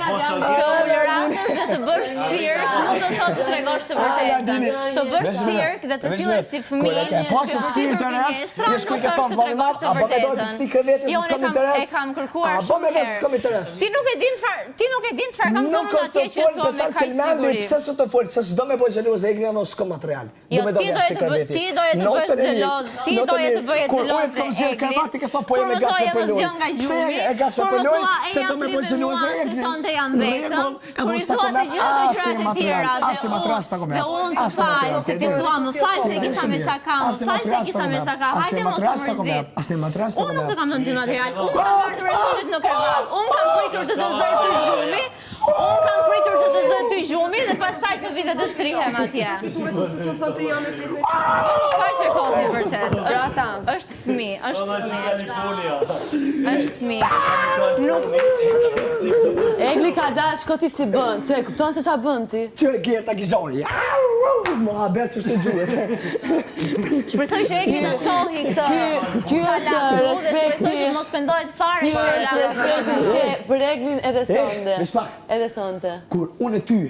tolerantësh dhe të bësh cirk, nuk do të thotë të tregosh të vërtetën. Të bësh cirk dhe të fillesh si fëmijë. Po që s'ki interes, jesh ku i ke thonë vallëmat, apo me dojtë s'ti krevetë se s'kom interes. E kam kërkuar shumë shumë herë. S'kom interes. Ti nuk e din çfarë kam thënë atje që thua me kaq siguri. Pse s'u të fol, se s'do me bëj xheloze e gnia s'kom material. Jo, ti doje të bësh xheloz, ti doje të bëje xheloz. Kur unë kam zgjer kravati ke thonë po jam me gas me polon. Pse e gas me polon? Se do me bëj xheloze e gnia. Sonte jam vetëm. Kur i thua të gjitha këto gjërat e tjera. As ti matras ta komë. Dhe unë të fal, se ti thua më fal se kisha me çaka, më fal se kisha me çaka. Hajde mos të mërzit. As ti matras ta komë. Unë nuk të kam thënë ty material. Unë kam ardhur rezultet në krevat. Unë kam pritur të të zërë ty zhumi. Unë kam pritur të të zërë ty zhumi dhe pasaj të vite të shtrihem atje. Shka që koti vërtet. Është fëmi, është fëmi. Egli ka dalë, shko ti si bën, që e kuptonë se qa bën ti? Qërë Gerta Gizori, mohabet që të gjuhet. Shpresoj që Egli në shohi këtë Kjo është respekti. Shpresoj që mos pendohet fare. Kjo është respekti për Eglin edhe sonde. Edhe sonde. Kur unë e ty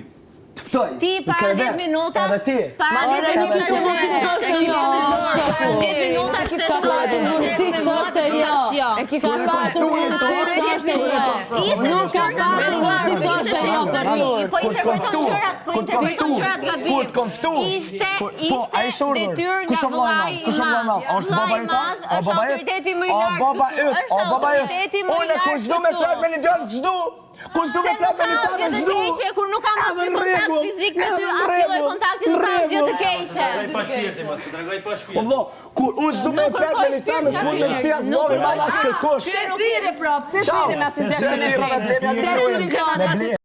të ftoj. Ti para 10 minuta. Edhe ti. Para 10 minuta që mund të thosh një para 10 minuta që se thotë mundësi të thoshte jo. E ki ka pasur mundësi të thoshte jo. Nuk ka pasur mundësi të thoshte jo për ju. Po interpreton gjërat gabim. Kur të konftu. Ishte detyrë nga vllai i madh. Është baba yt? Është autoriteti më i lartë. Është baba yt. Unë kur s'do me flet me një djalë s'du. Kur s'do me flet me një djalë s'du. Kur nuk kam asnjë kontakt fizik me ty, asnjë lloj kontakti nuk ka asgjë të keqe. Po vëlla, kur unë s'do me flet me një djalë s'mund me shtjas vove, ma as kërkosh. Se thire prap, se thire me asnjë.